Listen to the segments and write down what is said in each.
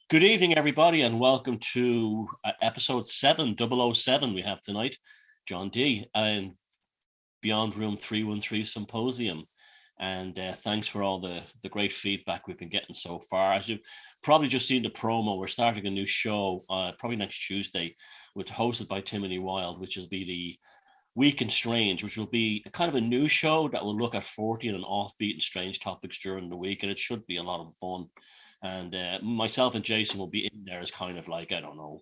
Good evening, everybody, and welcome to episode 7007 we have tonight. John D. and Beyond Room 313 Symposium. And thanks for all the great feedback we've been getting so far. As you've probably just seen the promo, we're starting a new show probably next Tuesday, hosted by Timothy Wild, which will be the Week in Strange, which will be kind of a new show that will look at 40 and offbeat and strange topics during the week, and it should be a lot of fun. And myself and Jason will be in there as kind of like, I don't know,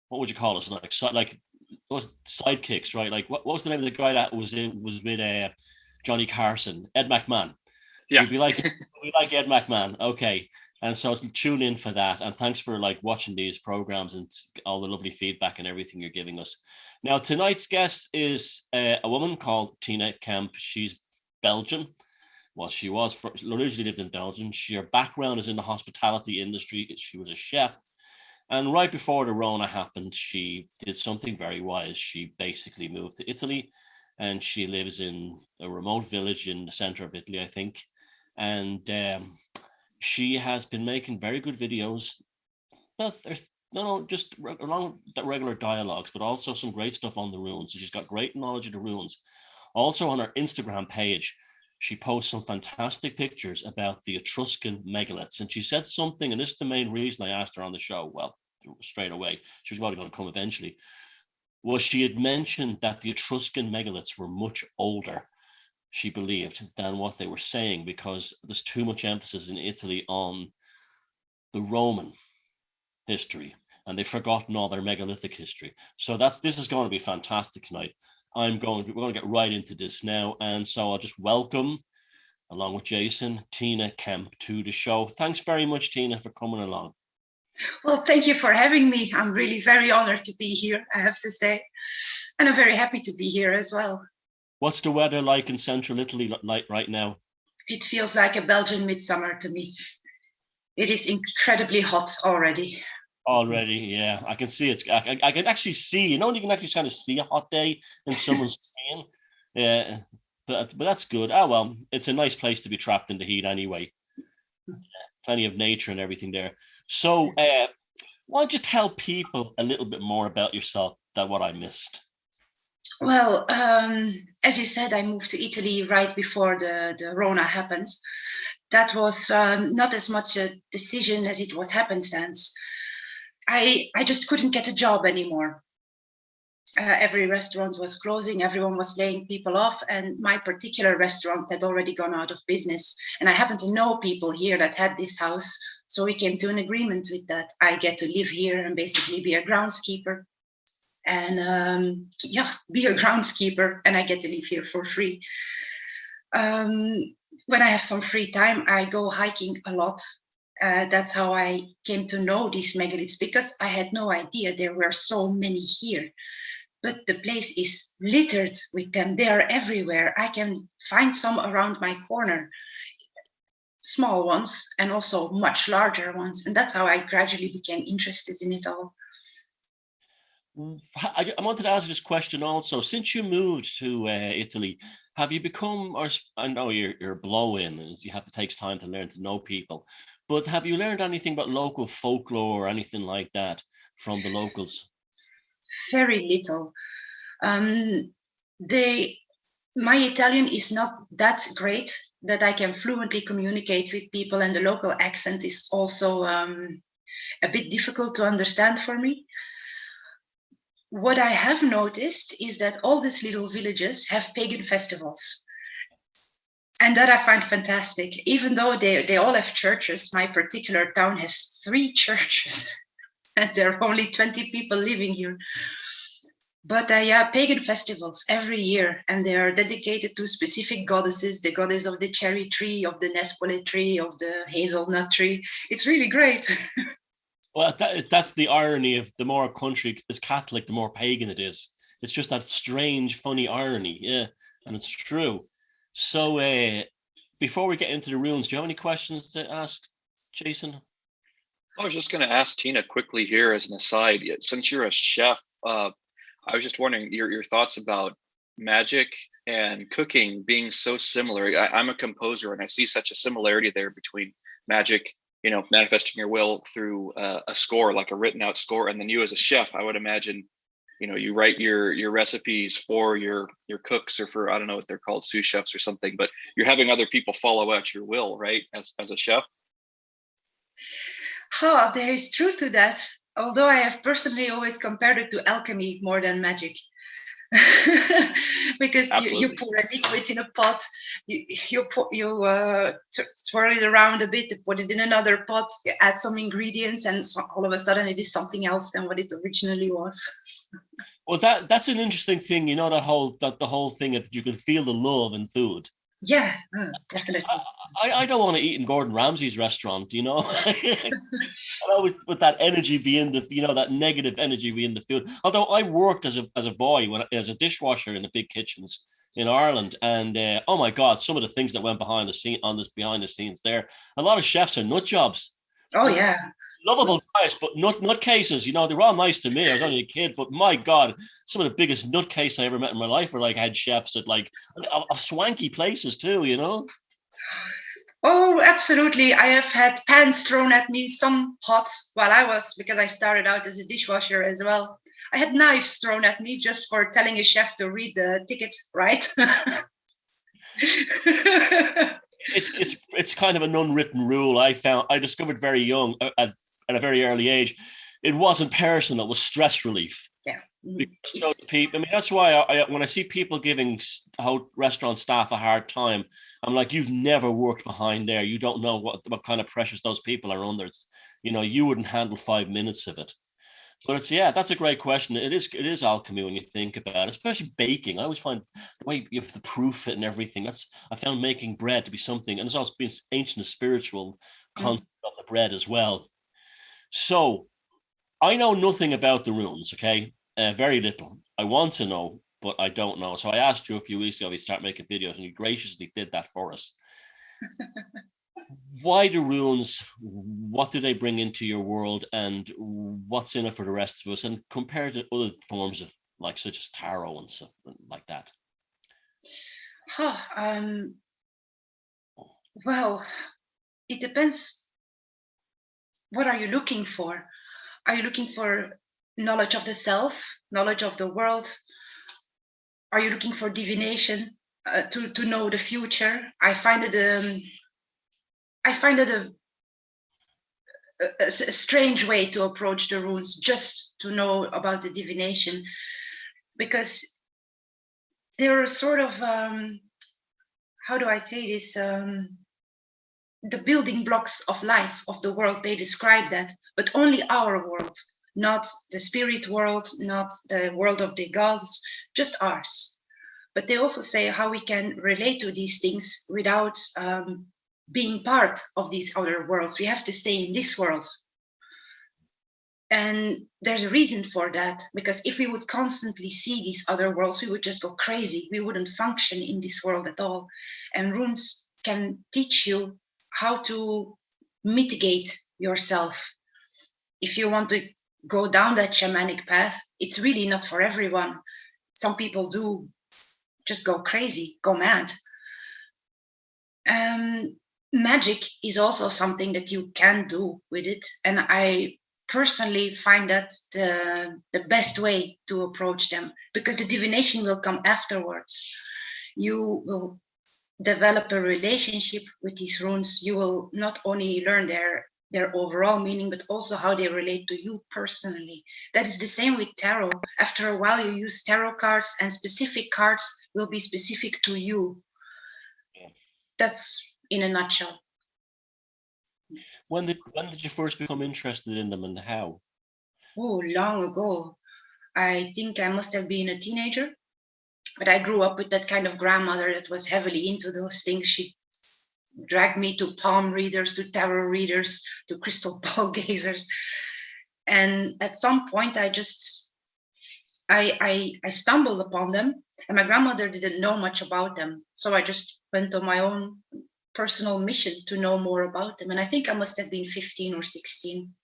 what would you call us? Like those sidekicks, right? Like what was the name of the guy that was with Johnny Carson? Ed McMahon. Yeah. We like Ed McMahon. Okay. And so tune in for that. And thanks for like watching these programs and all the lovely feedback and everything you're giving us. Now, tonight's guest is a woman called Tina Kemp. She's Belgian. Well, she originally lived in Belgium. Her background is in the hospitality industry. She was a chef. And right before the Rona happened, she did something very wise. She basically moved to Italy, and she lives in a remote village in the center of Italy, I think. And she has been making very good videos. Well, just along regular dialogues, but also some great stuff on the runes. So she's got great knowledge of the runes. Also on her Instagram page, she posts some fantastic pictures about the Etruscan megaliths. And she said something, and this is the main reason I asked her on the show. Well, straight away, she was probably going to come eventually. Was she had mentioned that the Etruscan megaliths were much older, she believed, than what they were saying, because there's too much emphasis in Italy on the Roman history, and they've forgotten all their megalithic history. So this is going to be fantastic tonight. We're going to get right into this now. And so I'll just welcome, along with Jason, Tina Kemp to the show. Thanks very much, Tina, for coming along. Well, thank you for having me. I'm really very honored to be here, I have to say. And I'm very happy to be here as well. What's the weather like in central Italy like right now? It feels like a Belgian midsummer to me. It is incredibly hot already. Yeah, I can see it. I can actually see, you can actually kind of see a hot day in someone's skin. Yeah, but that's good. Oh, well, it's a nice place to be trapped in the heat anyway. Plenty of nature and everything there. So why don't you tell people a little bit more about yourself than what I missed? Well, as you said, I moved to Italy right before the Rona happened. That was not as much a decision as it was happenstance. I just couldn't get a job anymore. Every restaurant was closing, everyone was laying people off, and my particular restaurant had already gone out of business. And I happened to know people here that had this house, so we came to an agreement with that. I get to live here and basically be a groundskeeper. And be a groundskeeper, and I get to live here for free. When I have some free time, I go hiking a lot. That's how I came to know these megaliths, because I had no idea there were so many here. But the place is littered with them. They are everywhere. I can find some around my corner, small ones and also much larger ones. And that's how I gradually became interested in it all. I wanted to ask this question also. Since you moved to Italy, have you become, or I know you're blow-in, and you have to take time to learn to know people, but have you learned anything about local folklore or anything like that from the locals? Very little. My Italian is not that great that I can fluently communicate with people, and the local accent is also a bit difficult to understand for me. What I have noticed is that all these little villages have pagan festivals. And that I find fantastic. Even though they all have churches, my particular town has 3 churches. And there are only 20 people living here. But pagan festivals every year, and they are dedicated to specific goddesses, the goddess of the cherry tree, of the Nespole tree, of the hazelnut tree. It's really great. Well, that's the irony of the more a country is Catholic, the more pagan it is. It's just that strange, funny irony. Yeah, and it's true. So before we get into the runes, do you have any questions to ask, Jason? I was just going to ask Tina quickly here as an aside. Since you're a chef, I was just wondering your thoughts about magic and cooking being so similar. I'm a composer, and I see such a similarity there between magic manifesting your will through a score, like a written out score. And then you as a chef, I would imagine, you write your recipes for your cooks, or for, I don't know what they're called, sous chefs or something, but you're having other people follow out your will, right? As a chef. Oh, there is truth to that. Although I have personally always compared it to alchemy more than magic. Because you pour a liquid in a pot, you swirl it around a bit, put it in another pot, you add some ingredients, and all of a sudden it is something else than what it originally was. Well, that's an interesting thing, the whole thing that you can feel the love in food. Yeah, definitely. I don't want to eat in Gordon Ramsay's restaurant, I always with that energy be in the, that negative energy be in the food. Although I worked as a boy as a dishwasher in the big kitchens in Ireland, and oh my God, some of the things that went behind the scenes there. A lot of chefs are nut jobs. Oh yeah. Lovable guys, but nutcases. They were all nice to me. I was only a kid, but my God, some of the biggest nutcases I ever met in my life were like head chefs at like of swanky places too. Oh, absolutely. I have had pans thrown at me, some pots, because I started out as a dishwasher as well. I had knives thrown at me just for telling a chef to read the ticket, right? It's kind of an unwritten rule. I discovered very young at a very early age. It wasn't personal, it was stress relief. Yeah. Because people, that's why when I see people giving restaurant staff a hard time, I'm like, you've never worked behind there. You don't know what kind of pressures those people are under. You wouldn't handle 5 minutes of it. But that's a great question. It is alchemy when you think about it, especially baking. I always find the way you have the proof it and everything. I found making bread to be something, and it's also been ancient and spiritual concept of the bread as well. So I know nothing about the runes, okay? Very little. I want to know, but I don't know. So I asked you a few weeks ago if you start making videos, and you graciously did that for us. Why the runes? What do they bring into your world, and what's in it for the rest of us? And compared to other forms of such as tarot and stuff like that. Well, it depends. What are you looking for? Are you looking for knowledge of the self, knowledge of the world? Are you looking for divination to know the future? I find it a strange way to approach the runes, just to know about the divination, because they're sort of how do I say this? The building blocks of life, of the world. They describe that, but only our world, not the spirit world, not the world of the gods, just ours. But they also say how we can relate to these things without being part of these other worlds. We have to stay in this world. And there's a reason for that, because if we would constantly see these other worlds, we would just go crazy. We wouldn't function in this world at all. And runes can teach you how to mitigate yourself. If you want to go down that shamanic path, it's really not for everyone. Some people do just go crazy, go mad. Magic is also something that you can do with it. And I personally find that the best way to approach them, because the divination will come afterwards. You will develop a relationship with these runes. You will not only learn their overall meaning, but also how they relate to you personally. That is the same with tarot. After a while, you use tarot cards, and specific cards will be specific to you. That's in a nutshell. When did you first become interested in them, and how? Oh, long ago. I think I must have been a teenager. But I grew up with that kind of grandmother that was heavily into those things. She dragged me to palm readers, to tarot readers, to crystal ball gazers. And at some point, I stumbled upon them, and my grandmother didn't know much about them. So I just went on my own personal mission to know more about them. And I think I must have been 15 or 16.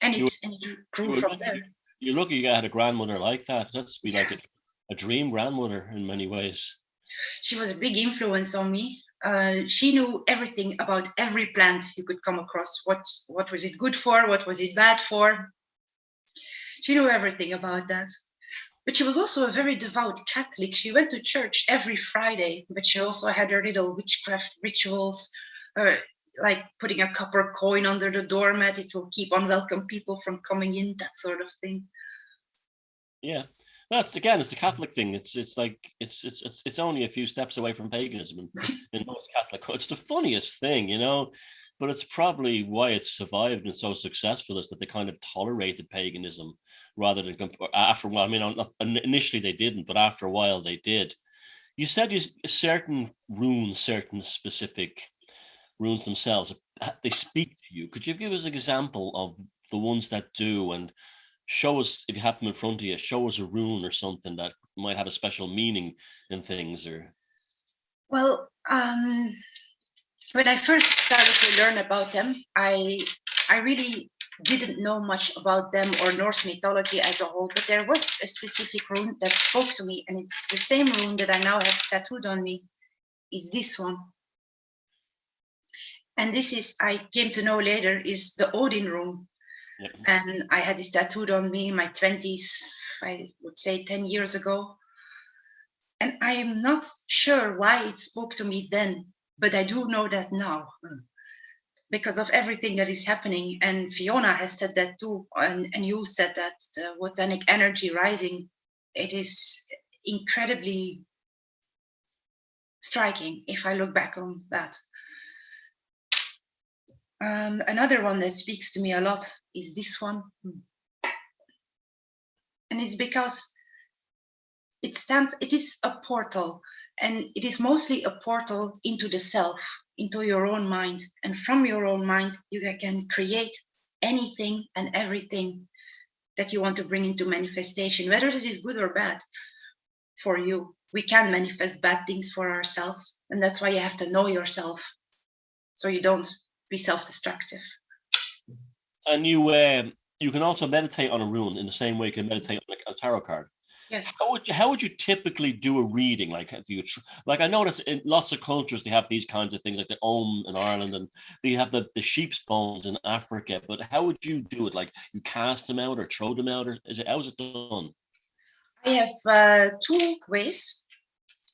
And it grew from there. You're lucky you had a grandmother like that. That's be like a dream grandmother in many ways. She was a big influence on me. She knew everything about every plant you could come across. What was it good for? What was it bad for? She knew everything about that. But she was also a very devout Catholic. She went to church every Friday, but she also had her little witchcraft rituals, like putting a copper coin under the doormat. It will keep unwelcome people from coming in, that sort of thing. Yeah, that's again, it's the Catholic thing. It's like it's only a few steps away from paganism in most Catholic. It's the funniest thing, you know. But it's probably why it's survived and so successful is that they kind of tolerated paganism rather than after a while. I mean, not, initially they didn't, but after a while they did. You said certain runes, certain specific runes themselves, they speak to you. Could you give us an example of the ones that do, and show us, if you have them in front of you, show us a rune or something that might have a special meaning in things? Or well, when I first started to learn about them, I really didn't know much about them or Norse mythology as a whole, but there was a specific rune that spoke to me, and it's the same rune that I now have tattooed on me, is this one. And this is, I came to know later, is the Odin rune. Yep. And I had this tattooed on me in my 20s, I would say 10 years ago. And I am not sure why it spoke to me then, but I do know that now because of everything that is happening. And Fiona has said that too. And you said that the Wotanic energy rising, it is incredibly striking if I look back on that. Another one that speaks to me a lot is this one. And it's because it is a portal, and it is mostly a portal into the self, into your own mind. And from your own mind, you can create anything and everything that you want to bring into manifestation, whether it is good or bad for you. We can manifest bad things for ourselves. And that's why you have to know yourself, so you don't be self-destructive. And you can also meditate on a rune in the same way you can meditate on a tarot card. Yes. How would you typically do a reading? Like, I notice in lots of cultures they have these kinds of things, like the Om in Ireland, and they have the sheep's bones in Africa. But how would you do it? Like, you cast them out or throw them out, or how's it done? I have two ways.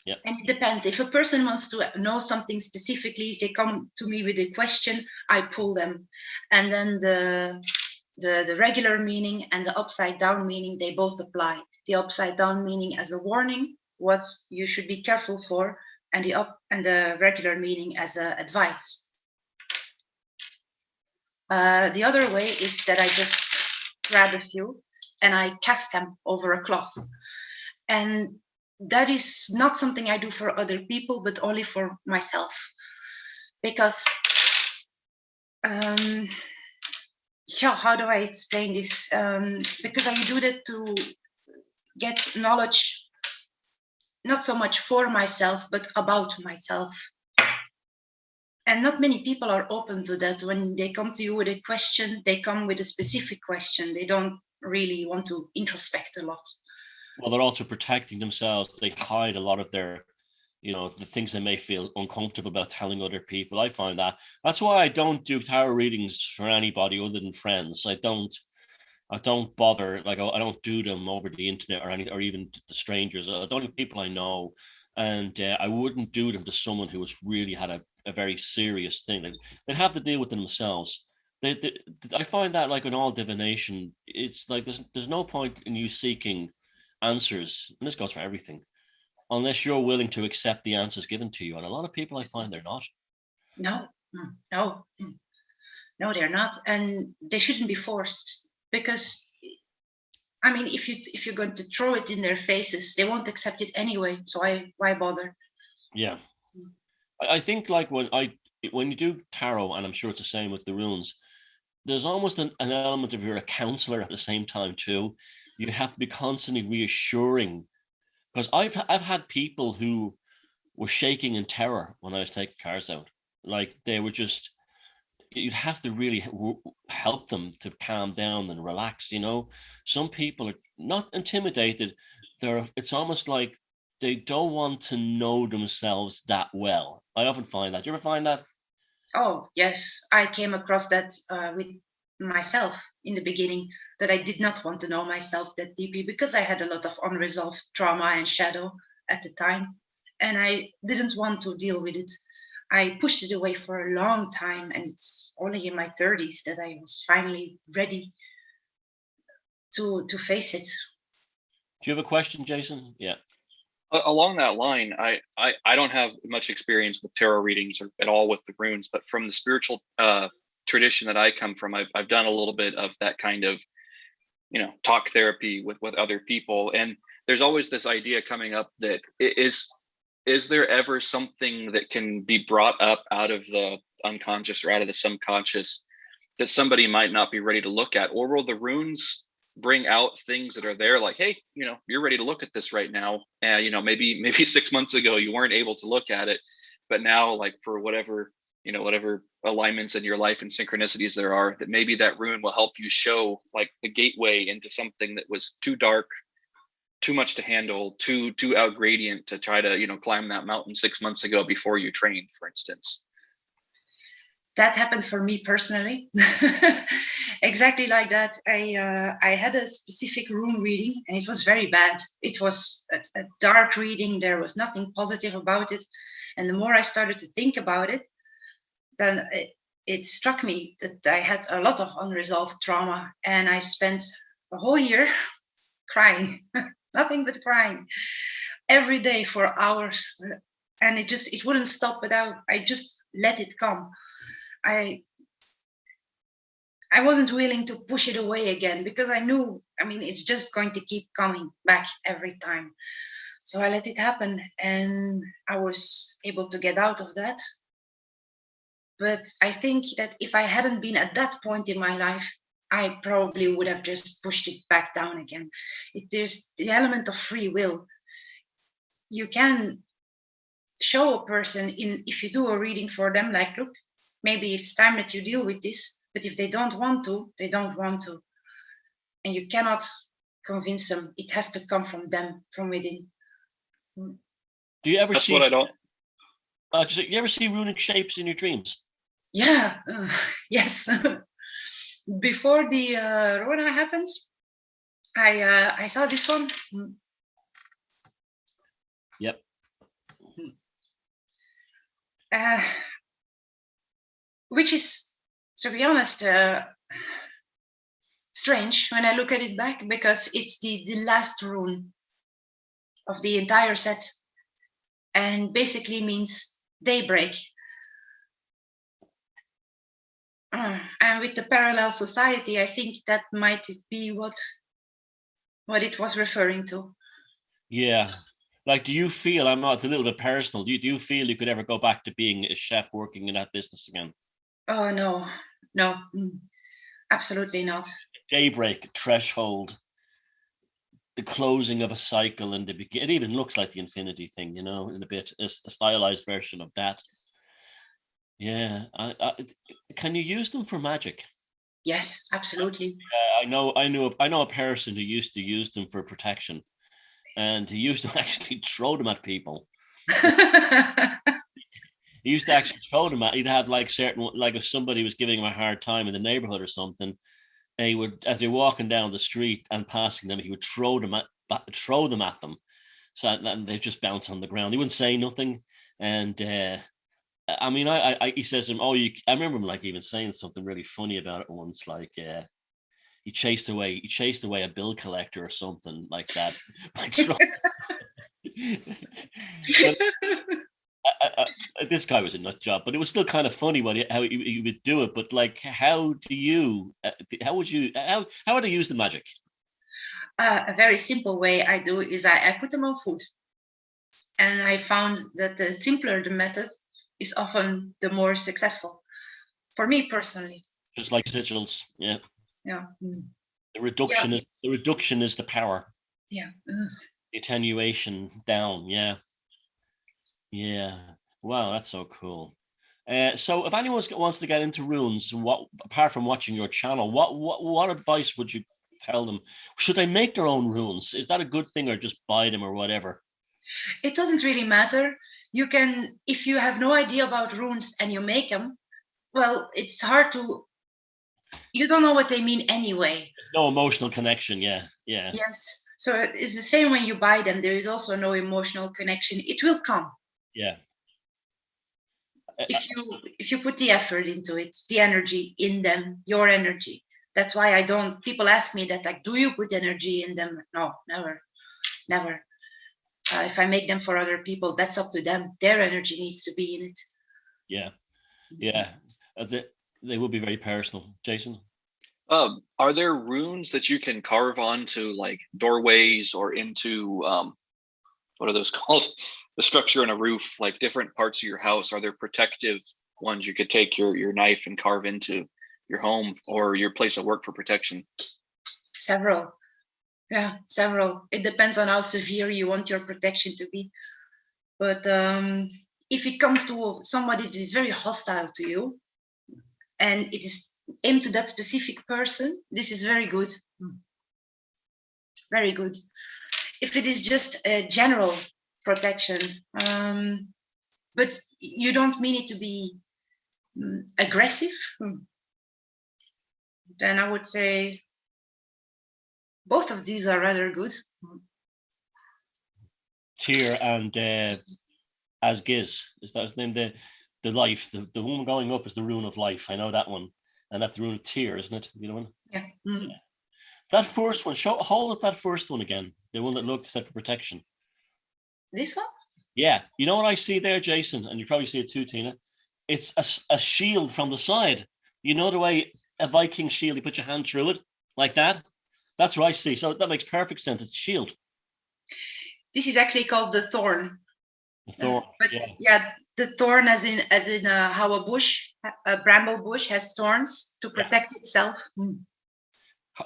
Yeah. And it depends. If a person wants to know something specifically, they come to me with a question, I pull them. And then the regular meaning and the upside down meaning, they both apply. The upside down meaning as a warning, what you should be careful for, and the regular meaning as a advice. The other way is that I just grab a few and I cast them over a cloth. And that is not something I do for other people, but only for myself. Because, how do I explain this? Because I do that to get knowledge, not so much for myself, but about myself. And not many people are open to that. When they come to you with a question, they come with a specific question. They don't really want to introspect a lot. Well, they're also protecting themselves. They hide a lot of their, the things they may feel uncomfortable about telling other people. I find that's why I don't do tarot readings for anybody other than friends. I don't bother, like I don't do them over the internet or even the strangers. The only people I know, and I wouldn't do them to someone who has really had a very serious thing. Like, they have to deal with themselves. I find that, like in all divination, it's like there's no point in you seeking answers, and this goes for everything, unless you're willing to accept the answers given to you. And a lot of people, I find, they're not. No, they're not, and they shouldn't be forced. Because, I mean, if you're going to throw it in their faces, they won't accept it anyway. So why bother? Yeah, I think like when you do tarot, and I'm sure it's the same with the runes, there's almost an element of you're a counselor at the same time too. You have to be constantly reassuring, because I've had people who were shaking in terror when I was taking cards out. Like, they were just, you'd have to really help them to calm down and relax. Some people are not intimidated. It's almost like they don't want to know themselves that well. I often find that. Do you ever find that? Oh, yes. I came across that with myself in the beginning, that I did not want to know myself that deeply because I had a lot of unresolved trauma and shadow at the time. And I didn't want to deal with it. I pushed it away for a long time. And it's only in my 30s that I was finally ready to face it. Do you have a question, Jason? Yeah. Along that line, I don't have much experience with tarot readings or at all with the runes, but from the spiritual tradition that I come from, I've done a little bit of that kind of, talk therapy with other people, and there's always this idea coming up that is there ever something that can be brought up out of the unconscious or out of the subconscious that somebody might not be ready to look at, or will the runes bring out things that are there, like, hey, you're ready to look at this right now, and maybe 6 months ago you weren't able to look at it, but now, like, for whatever alignments in your life and synchronicities there are, that maybe that rune will help you show, like, the gateway into something that was too dark, too much to handle, too out gradient to try to climb that mountain 6 months ago before you trained, for instance. That happened for me personally. Exactly like that. I had a specific rune reading and it was very bad. It was a dark reading. There was nothing positive about it. And the more I started to think about it, then it struck me that I had a lot of unresolved trauma. And I spent a whole year crying, nothing but crying, every day for hours. And it wouldn't stop I just let it come. I wasn't willing to push it away again because I knew, it's just going to keep coming back every time. So I let it happen and I was able to get out of that. But I think that if I hadn't been at that point in my life, I probably would have just pushed it back down again. There's the element of free will. You can show a person if you do a reading for them, like, look, maybe it's time that you deal with this, but if they don't want to, they don't want to. And you cannot convince them. It has to come from them, from within. Do you ever That's see what I don't. You ever see runic shapes in your dreams? Yeah, yes. Before the Rona happens, I saw this one. Yep. Which is, to be honest, strange when I look at it back, because it's the last rune of the entire set and basically means daybreak. And with the parallel society, I think that might be what it was referring to. Yeah. Like, do you feel, it's a little bit personal, do you feel you could ever go back to being a chef working in that business again? Oh, no, absolutely not. Daybreak, threshold, the closing of a cycle, and it even looks like the infinity thing, in a bit. It's a stylized version of that. Yeah. Can you use them for magic? Yes, absolutely. I know a person who used to use them for protection, and he used to actually throw them at people. He used to actually throw them at. He'd have like if somebody was giving him a hard time in the neighborhood or something, and he would, as they're walking down the street and passing them, he would throw them at them, so that they just bounce on the ground. He wouldn't say nothing, and he says to him, I remember him like even saying something really funny about it once, like he chased away a bill collector or something like that. This guy was a nut job, but it was still kind of funny how he would do it. But like, how would you use the magic? A very simple way I do is I put them on food, and I found that the simpler the method is often the more successful for me personally. Just like sigils, yeah. Yeah. The reduction is the power. Yeah. The attenuation down, yeah. Yeah. Wow, that's so cool. So if anyone wants to get into runes, apart from watching your channel, what advice would you tell them? Should they make their own runes? Is that a good thing, or just buy them or whatever? It doesn't really matter. You can, if you have no idea about runes and you make them, well, it's hard to, you don't know what they mean anyway. There's no emotional connection. Yeah. Yes. So it's the same when you buy them. There is also no emotional connection. It will come. Yeah. If you put the effort into it, the energy in them, your energy. That's why I don't, people ask me that, like, do you put energy in them? No, never. If I make them for other people, that's up to them. Their energy needs to be in it. Yeah. They will be very personal. Jason? Are there runes that you can carve onto like doorways or into, what are those called? The structure in a roof, like different parts of your house? Are there protective ones you could take your knife and carve into your home or your place of work for protection? Several. Yeah, several. It depends on how severe you want your protection to be. But if it comes to somebody that is very hostile to you and it is aimed to that specific person, this is very good. Very good. If it is just a general protection, but you don't mean it to be aggressive, then I would say both of these are rather good. Tyr and Asgiz, is that his name? The life, the one going up is the rune of life. I know that one, and that's the rune of Tyr, isn't it? You know one? Yeah. Yeah. That first one, hold up that first one again. The one that looks like for protection. This one? Yeah. You know what I see there, Jason? And you probably see it too, Tina. It's a shield from the side. You know the way a Viking shield, you put your hand through it like that? That's what I see. So that makes perfect sense. It's a shield. This is actually called the thorn. The thorn. But yeah, the thorn as in how a bramble bush has thorns to protect itself.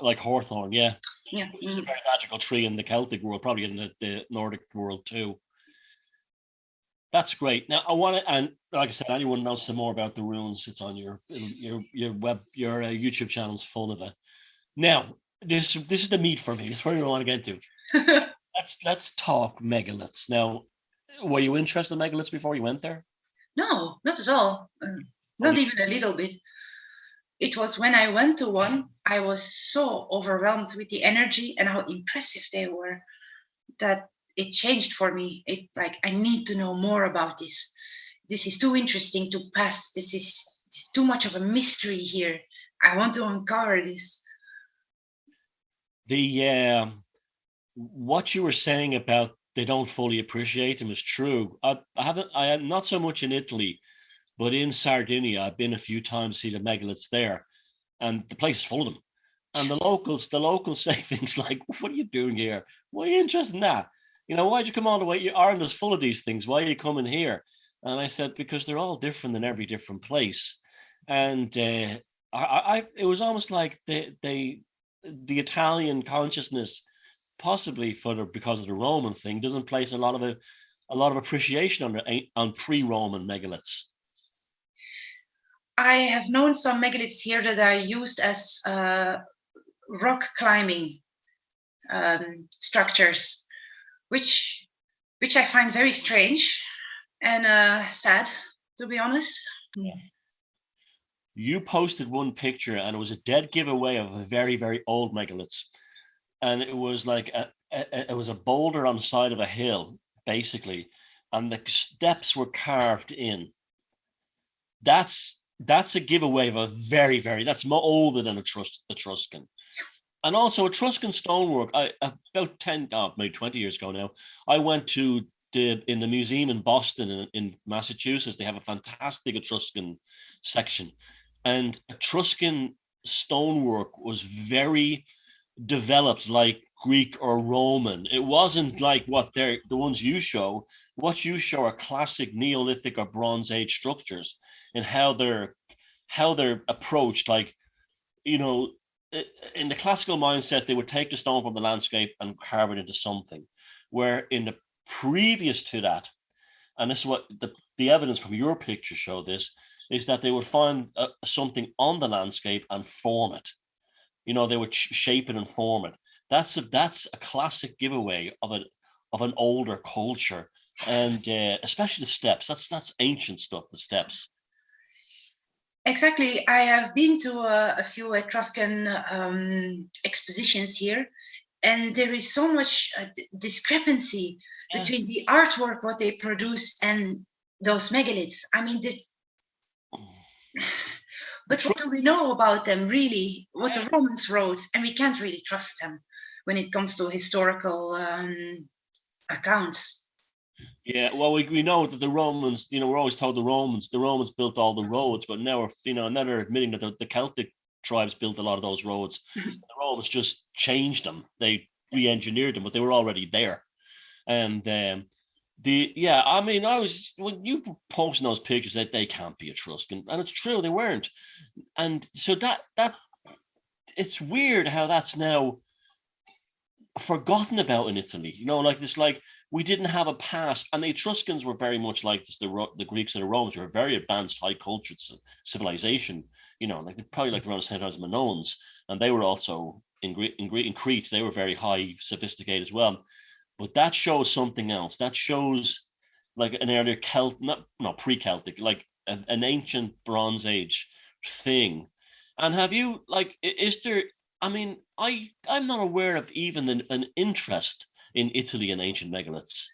Like hawthorn, yeah. Yeah. Which is a very magical tree in the Celtic world, probably in the Nordic world too. That's great. Now I want to, and like I said, anyone knows some more about the runes, it's on your YouTube channel's full of it. Now, this is the meat for me. This is where we want to get to. Let's talk megaliths. Now, were you interested in megaliths before you went there? No, not at all. Not even a little bit. It was when I went to one, I was so overwhelmed with the energy and how impressive they were that it changed for me. It like, I need to know more about this. This is too interesting to pass. This is too much of a mystery here. I want to uncover this. The what you were saying about they don't fully appreciate them is true. I am not so much in Italy, but in Sardinia, I've been a few times to see the megaliths there, and the place is full of them. And the locals say things like, "What are you doing here? Why are you interested in that? You know, why'd you come all the way? Ireland is full of these things. Why are you coming here?" And I said, because they're all different in every different place. And it was almost like the Italian consciousness, possibly because of the Roman thing, doesn't place a lot of appreciation on pre-Roman megaliths. I have known some megaliths here that are used as rock climbing structures, which I find very strange and sad, to be honest. Yeah. You posted one picture, and it was a dead giveaway of a very, very old megaliths, and it was like it was a boulder on the side of a hill, basically, and the steps were carved in. That's a giveaway of a very, very, that's more older than Etruscan. And also Etruscan stonework, about maybe 20 years ago now, I went to in the museum in Boston, in Massachusetts. They have a fantastic Etruscan section. And Etruscan stonework was very developed like Greek or Roman. It wasn't like the ones you show. What you show are classic Neolithic or Bronze Age structures, and how they're approached. Like, you know, in the classical mindset, they would take the stone from the landscape and carve it into something. Where in the previous to that, and this is what the evidence from your picture show this, is that they would find something on the landscape and form it. You know, they would shape it and form it. That's a classic giveaway of of an older culture, and especially the steppes. That's ancient stuff. The steppes. Exactly. I have been to a few Etruscan expositions here, and there is so much discrepancy between the artwork, what they produce, and those megaliths. I mean, but what do we know about them, really? What the Romans wrote, and we can't really trust them when it comes to historical accounts. Yeah, well, we know that the Romans, we're always told the Romans built all the roads, but now now they're admitting that the Celtic tribes built a lot of those roads. The Romans just changed them. They re-engineered them, but they were already there. And I mean, when you posting those pictures that they can't be Etruscan, and it's true, they weren't. And so that it's weird how that's now forgotten about in Italy. We didn't have a past, and the Etruscans were very much like this, the Greeks and the Romans were a very advanced, high-cultured civilization. Probably like around the same time as Minoans, and they were also in Crete. They were very high, sophisticated as well. But that shows something else. That shows like an earlier not pre-Celtic, like an ancient Bronze Age thing. And have you is there? I mean, I'm not aware of even an interest in Italy and ancient megaliths.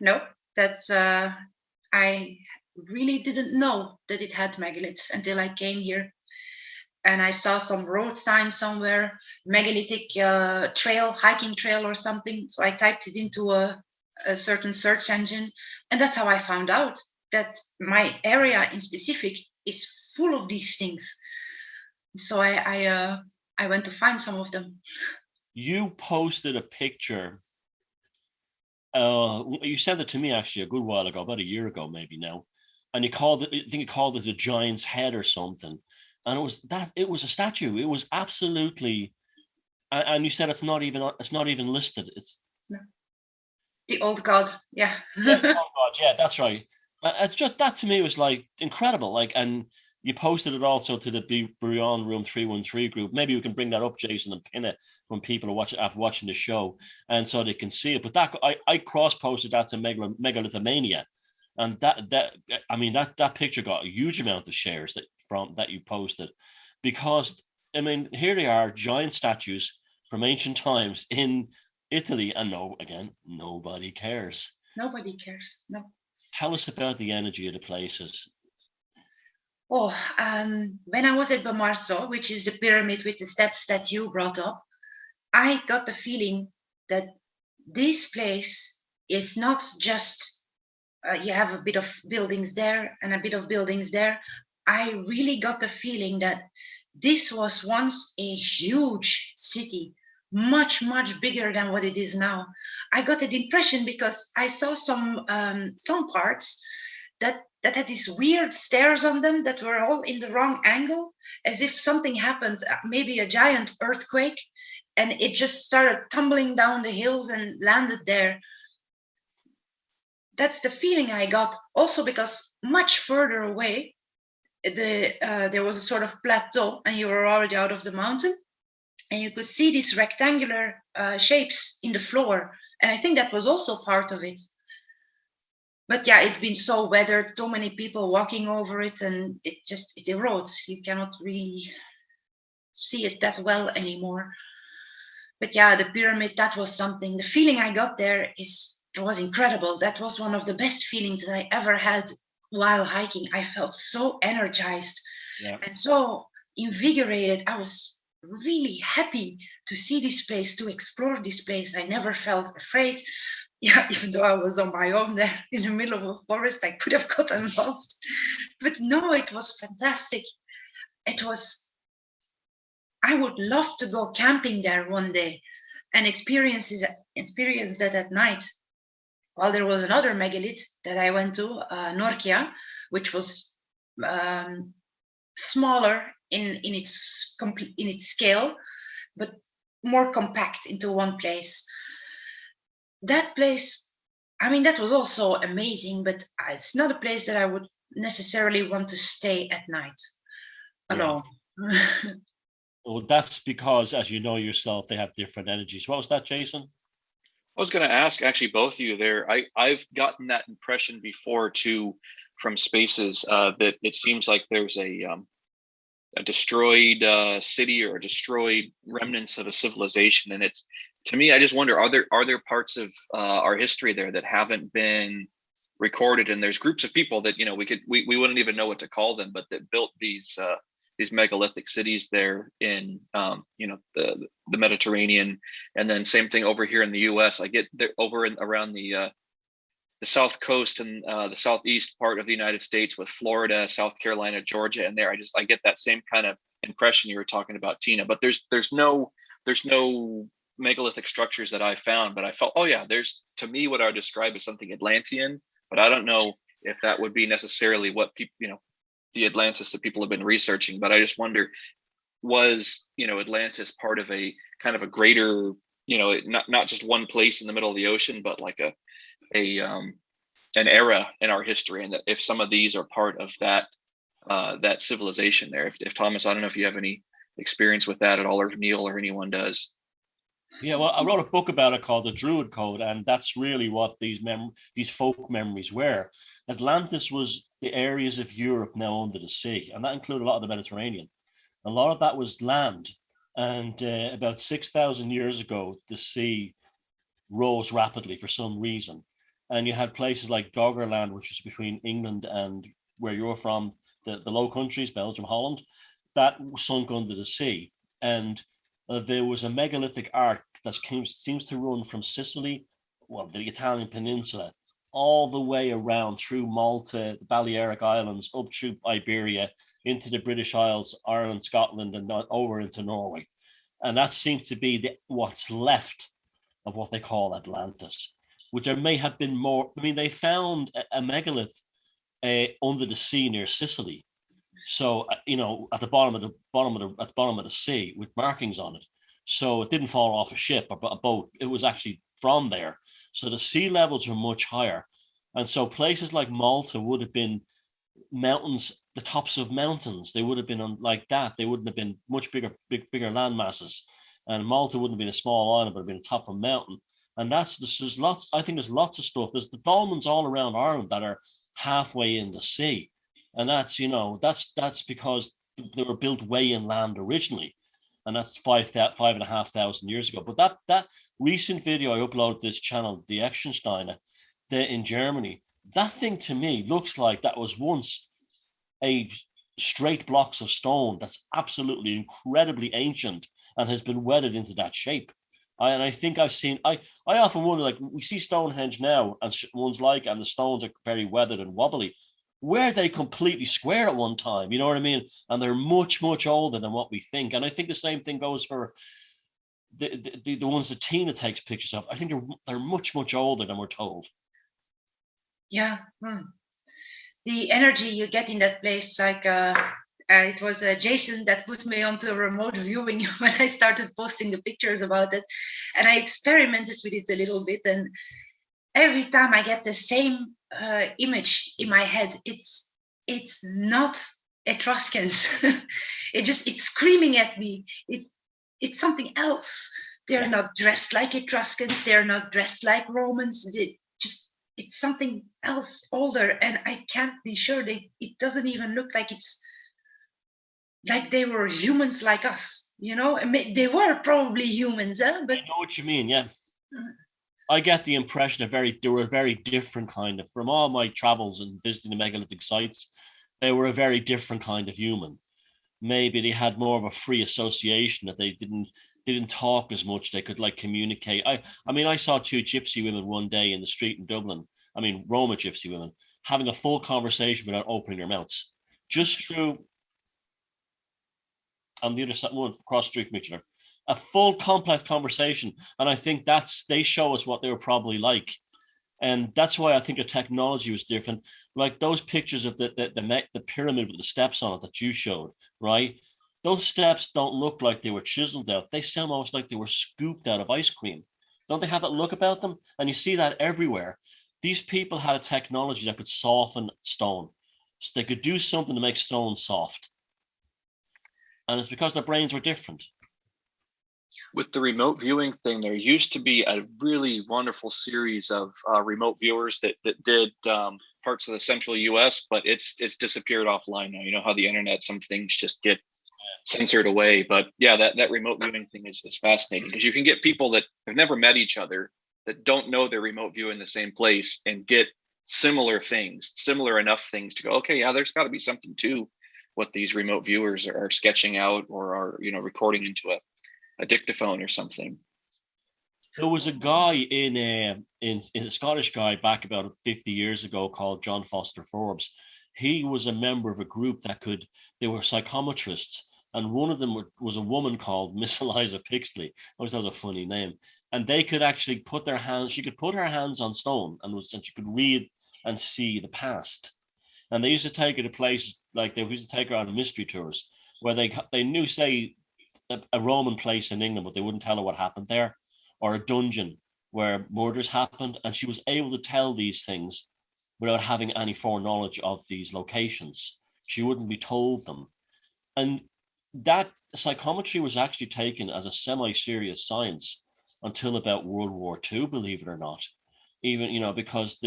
No, that's I really didn't know that it had megaliths until I came here, and I saw some road sign somewhere, megalithic hiking trail or something. So I typed it into a certain search engine, and that's how I found out that my area in specific is full of these things. So I went to find some of them. You posted a picture. You sent it to me actually a good while ago, about a year ago, maybe now. And I think you called it a giant's head or something. And it was a statue. It was absolutely, and you said it's not even listed. It's the old god. Yeah. Yeah, the old god. Yeah, that's right. It's just that to me was like incredible. And you posted it also to the BR313 group. Maybe we can bring that up, Jason, and pin it when people are watching the show, and so they can see it. But that I cross-posted that to Megalithomania, and that picture got a huge amount of shares that you posted, because I mean, here they are, giant statues from ancient times in Italy, and nobody cares. Nobody cares. No. Tell us about the energy of the places. When I was at Bamarzo, which is the pyramid with the steps that you brought up, I got the feeling that this place is not just you have a bit of buildings there and a bit of buildings there. I really got the feeling that this was once a huge city, much, much bigger than what it is now. I got that impression because I saw some parts that had these weird stairs on them that were all in the wrong angle, as if something happened, maybe a giant earthquake, and it just started tumbling down the hills and landed there. That's the feeling I got. Also because much further away, there was a sort of plateau, and you were already out of the mountain, and you could see these rectangular shapes in the floor. And I think that was also part of it. But yeah, it's been so weathered, so many people walking over it, and it erodes. You cannot really see it that well anymore. But yeah, the pyramid, that was something. The feeling I got there was incredible. That was one of the best feelings that I ever had while hiking. I felt so energized and so invigorated. I was really happy to see this place, to explore this place. I never felt afraid. Yeah, even though I was on my own there in the middle of a forest, I could have gotten lost. But no, it was fantastic. I would love to go camping there one day and experience that at night. Well, there was another megalith that I went to, Norkia, which was smaller in its scale, but more compact into one place. That place, I mean, that was also amazing, but it's not a place that I would necessarily want to stay at night alone. Well, that's because, as you know yourself, they have different energies. What was that, Jason? I was going to ask actually both of you there. I've gotten that impression before too from spaces that it seems like there's a destroyed city or destroyed remnants of a civilization, and it's, to me, I just wonder, are there parts of our history there that haven't been recorded? And there's groups of people that, you know, we wouldn't even know what to call them, but that built these megalithic cities there in you know, the Mediterranean, and then same thing over here in the U.S. I get there over and around the South Coast and the southeast part of the United States with Florida, South Carolina, Georgia, and there I get that same kind of impression you were talking about, Tina. But there's no megalithic structures that I found, but I felt, oh yeah, there's, to me, what I would describe as something Atlantean, but I don't know if that would be necessarily what people, you know, the Atlantis that people have been researching. But I just wonder, was, you know, Atlantis part of a kind of a greater, you know, not just one place in the middle of the ocean, but like an era in our history, and that if some of these are part of that that civilization there. If Thomas, I don't know if you have any experience with that at all, or if Neil or anyone does. Yeah, well, I wrote a book about it called The Druid Code, and that's really what these folk memories were. Atlantis was the areas of Europe now under the sea, and that included a lot of the Mediterranean. A lot of that was land, and about 6,000 years ago, the sea rose rapidly for some reason. And you had places like Doggerland, which was between England and where you're from, the Low Countries, Belgium, Holland, that sunk under the sea. And there was a megalithic arc that seems to run from Sicily, well, the Italian peninsula, all the way around through Malta, the Balearic Islands, up through Iberia, into the British Isles, Ireland, Scotland, and over into Norway. And that seems to be what's left of what they call Atlantis, which there may have been more. I mean, they found a megalith under the sea near Sicily, so you know, at the bottom of the sea with markings on it. So it didn't fall off a ship or a boat. It was actually from there. So the sea levels are much higher, and so places like Malta would have been mountains, the tops of mountains. They would have been on like that. They wouldn't have been much bigger land masses, and Malta wouldn't have been a small island, but have been on top of a mountain. And there's lots. I think there's lots of stuff. There's the dolmens all around Ireland that are halfway in the sea, and that's, you know, that's because they were built way inland originally, and that's 5,500 years ago. But that recent video I uploaded to this channel, the Echsensteiner, in Germany, that thing to me looks like that was once a straight blocks of stone that's absolutely incredibly ancient and has been weathered into that shape. And I think I've seen, I often wonder, like, we see Stonehenge now and ones like, and the stones are very weathered and wobbly. Were they completely square at one time? You know what I mean? And they're much, much older than what we think. And I think the same thing goes for the ones that Tina takes pictures of. I think they're much, much older than we're told. Yeah. The energy you get in that place, like it was Jason that put me onto remote viewing when I started posting the pictures about it, and I experimented with it a little bit, and every time I get the same image in my head, it's not Etruscans. It's screaming at me. It's something else. They're not dressed like Etruscans. They're not dressed like Romans. It's something else, older, and I can't be sure. It doesn't even look like it's like they were humans like us, you know. I mean, they were probably humans, but I know what you mean. Yeah, I get the impression they were a very different kind of. From all my travels and visiting the megalithic sites, they were a very different kind of human. Maybe they had more of a free association, that they didn't talk as much. They could like communicate. I mean, I saw two gypsy women one day in the street in Dublin. I mean, Roma gypsy women having a full conversation without opening their mouths, just through on the other side, one across the street from each other, a full complex conversation. And I think they show us what they were probably like. And that's why I think the technology was different. Like those pictures of the pyramid with the steps on it that you showed, right? Those steps don't look like they were chiseled out. They sound almost like they were scooped out of ice cream. Don't they have that look about them? And you see that everywhere. These people had a technology that could soften stone. So they could do something to make stone soft. And it's because their brains were different. With the remote viewing thing, there used to be a really wonderful series of remote viewers that did parts of the central U.S., but it's disappeared offline now. You know how the internet, some things just get censored away. But yeah, that remote viewing thing is fascinating, because you can get people that have never met each other, that don't know they're remote viewing the same place, and get similar things, similar enough things to go, okay, yeah, there's got to be something to what these remote viewers are sketching out or are, you know, recording into a dictaphone or something. There was a guy in a Scottish guy back about 50 years ago called John Foster Forbes. He was a member of a group they were psychometrists, and one of them was a woman called Miss Eliza Pixley. I always thought it was a funny name. And they could actually she could put her hands on stone and she could read and see the past. And they used to take her to places, like they used to take her on mystery tours where they knew, say, a Roman place in England, but they wouldn't tell her what happened there, or a dungeon where murders happened. And she was able to tell these things without having any foreknowledge of these locations. She wouldn't be told them. And that psychometry was actually taken as a semi-serious science until about World War II, believe it or not. Even, you know, because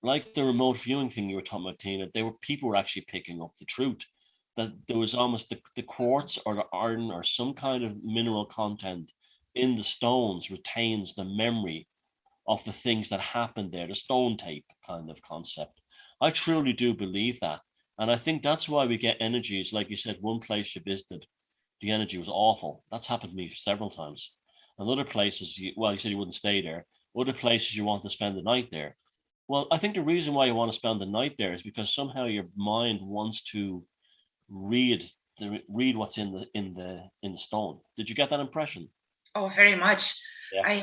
like the remote viewing thing you were talking about, Tina, people were actually picking up the truth that there was almost the quartz or the iron or some kind of mineral content in the stones retains the memory of the things that happened there, the stone tape kind of concept. I truly do believe that. And I think that's why we get energies. Like you said, one place you visited, the energy was awful. That's happened to me several times. And other places, you said you wouldn't stay there. Other places you want to spend the night there. Well, I think the reason why you want to spend the night there is because somehow your mind wants to read what's in the stone. Did you get that impression? Oh, very much. Yeah.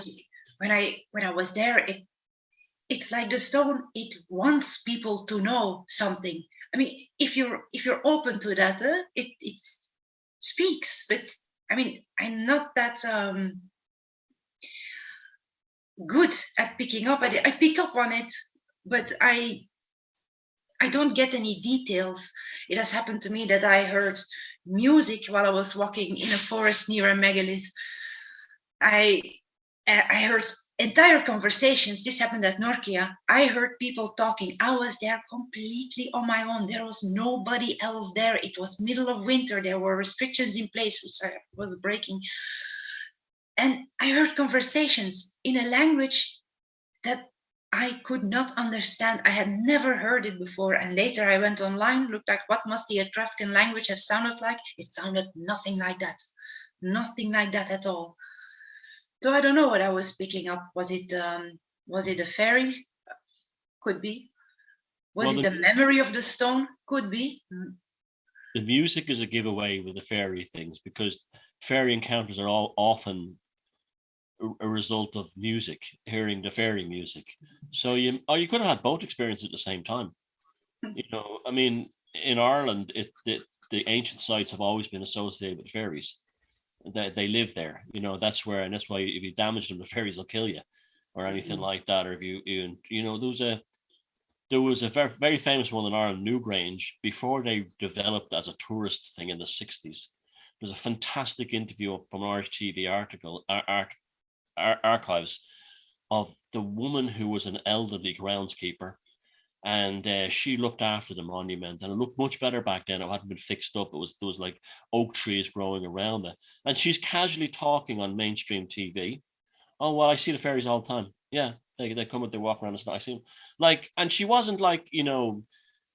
When I was there, it's like the stone, it wants people to know something. I mean, if you're open to that, it speaks. But I mean, I'm not that good at picking up. I pick up on it, but I don't get any details. It has happened to me that I heard music while I was walking in a forest near a megalith. I heard entire conversations. This happened at Norkia. I heard people talking. I was there completely on my own. There was nobody else there. It was middle of winter. There were restrictions in place, which I was breaking. And I heard conversations in a language that I could not understand. I had never heard it before. And later I went online, looked like what must the Etruscan language have sounded like? It sounded nothing like that. Nothing like that at all. So I don't know what I was picking up. Was it a fairy? Could be. Was it the memory of the stone? Could be. The music is a giveaway with the fairy things, because fairy encounters are all often a result of music, hearing the fairy music. So you could have had both experiences at the same time. You know, I mean, in Ireland, the ancient sites have always been associated with fairies. They live there. You know, that's why if you damage them, the fairies will kill you, or anything like that. Or if you know, there was a very, very famous one in Ireland, Newgrange, before they developed as a tourist thing in the 60s. There's a fantastic interview from an Irish TV archives of the woman who was an elderly groundskeeper, and she looked after the monument, and it looked much better back then. It hadn't been fixed up. There was like oak trees growing around it, and she's casually talking on mainstream TV. Oh, well, I see the fairies all the time. Yeah, they come and they walk around. I see them. Like, and she wasn't like, you know,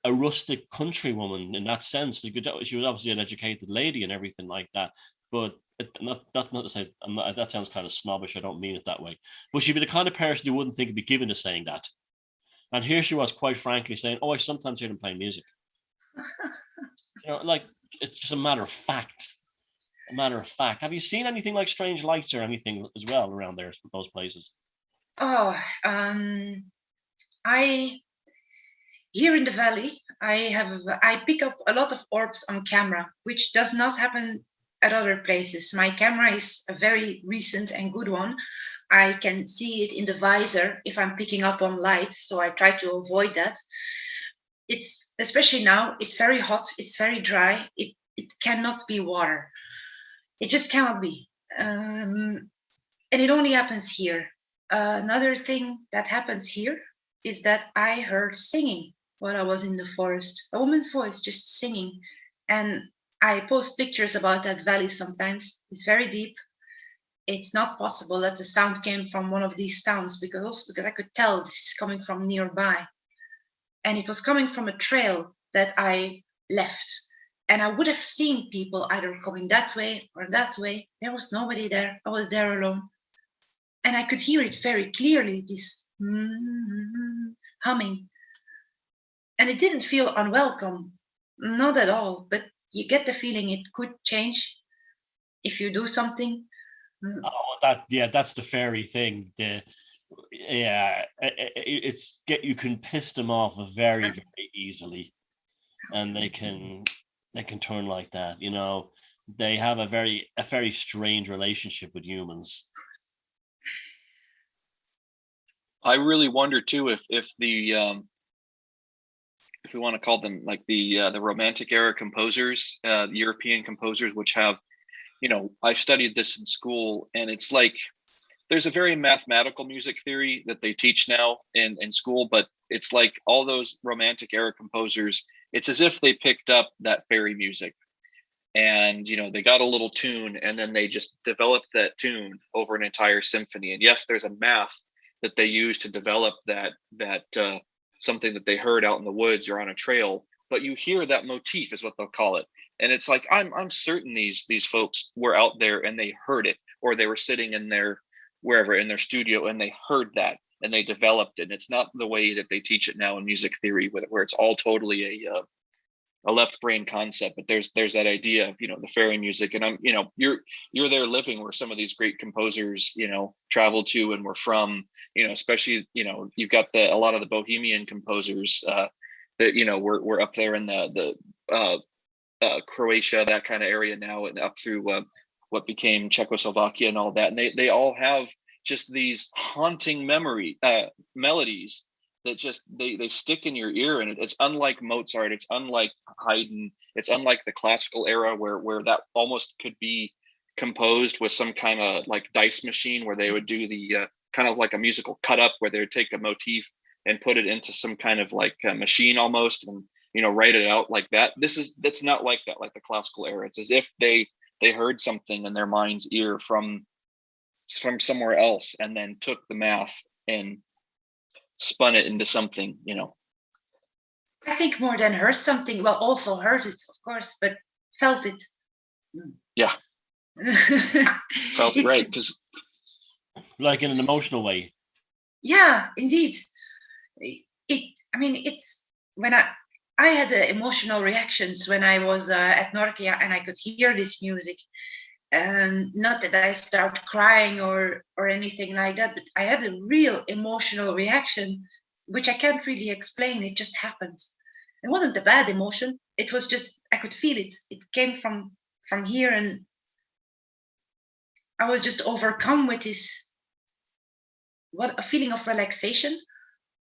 a rustic country woman in that sense. She was obviously an educated lady and everything like that. But not to say that sounds kind of snobbish. I don't mean it that way. But she'd be the kind of person you wouldn't think would be given to saying that. And here she was, quite frankly, saying, "Oh, I sometimes hear them playing music." You know, like, it's just a matter of fact. A matter of fact. Have you seen anything like strange lights or anything as well around there, those places? Oh, I here in the valley, I pick up a lot of orbs on camera, which does not happen at other places. My camera is a very recent and good one. I can see it in the visor if I'm picking up on light, so I try to avoid that. It's especially now, it's very hot, it's very dry. It cannot be water. It just cannot be. And it only happens here. Another thing that happens here is that I heard singing while I was in the forest, a woman's voice just singing. And I post pictures about that valley sometimes. It's very deep. It's not possible that the sound came from one of these towns because I could tell this is coming from nearby. And it was coming from a trail that I left. And I would have seen people either coming that way or that way. There was nobody there. I was there alone. And I could hear it very clearly, this humming. And it didn't feel unwelcome, not at all. But you get the feeling it could change if you do something. Oh, that's the fairy thing. You can piss them off very, very easily, and they can turn like that. You know, they have a very strange relationship with humans. I really wonder too if the if we want to call them like the Romantic era composers, the European composers, which have, you know, I studied this in school, and it's like there's a very mathematical music theory that they teach now in school, but it's like all those Romantic era composers, it's as if they picked up that fairy music and, you know, they got a little tune and then they just developed that tune over an entire symphony. And yes, there's a math that they use to develop that something that they heard out in the woods or on a trail, but you hear that motif is what they'll call it. And it's like, I'm certain these folks were out there and they heard it, or they were sitting in their wherever in their studio and they heard that and they developed it. And it's not the way that they teach it now in music theory, where it's all totally a left brain concept. But there's that idea of, you know, the fairy music, and I'm, you know, you're there living where some of these great composers, you know, traveled to and were from, you know, especially, you know, you've got a lot of the Bohemian composers that, you know, we're up there in the Croatia, that kind of area now, and up through what became Czechoslovakia and all that. And they all have just these haunting melodies that just they stick in your ear. And it's unlike Mozart, it's unlike Haydn, it's unlike the classical era where that almost could be composed with some kind of like dice machine, where they would do the kind of like a musical cut up, where they would take a motif and put it into some kind of like a machine almost, and, you know, write it out like that. That's not like that, like the classical era. It's as if they heard something in their mind's ear from somewhere else, and then took the math and spun it into something, you know. I think more than heard something, well, also heard it, of course, but felt it. Yeah. Felt it, right, because like in an emotional way. Yeah, indeed. I mean, it's when I had emotional reactions when I was at Nokia and I could hear this music. Not that I start crying or anything like that, but I had a real emotional reaction, which I can't really explain. It just happened. It wasn't a bad emotion. It was just, I could feel it. It came from here, and I was just overcome with this, a feeling of relaxation.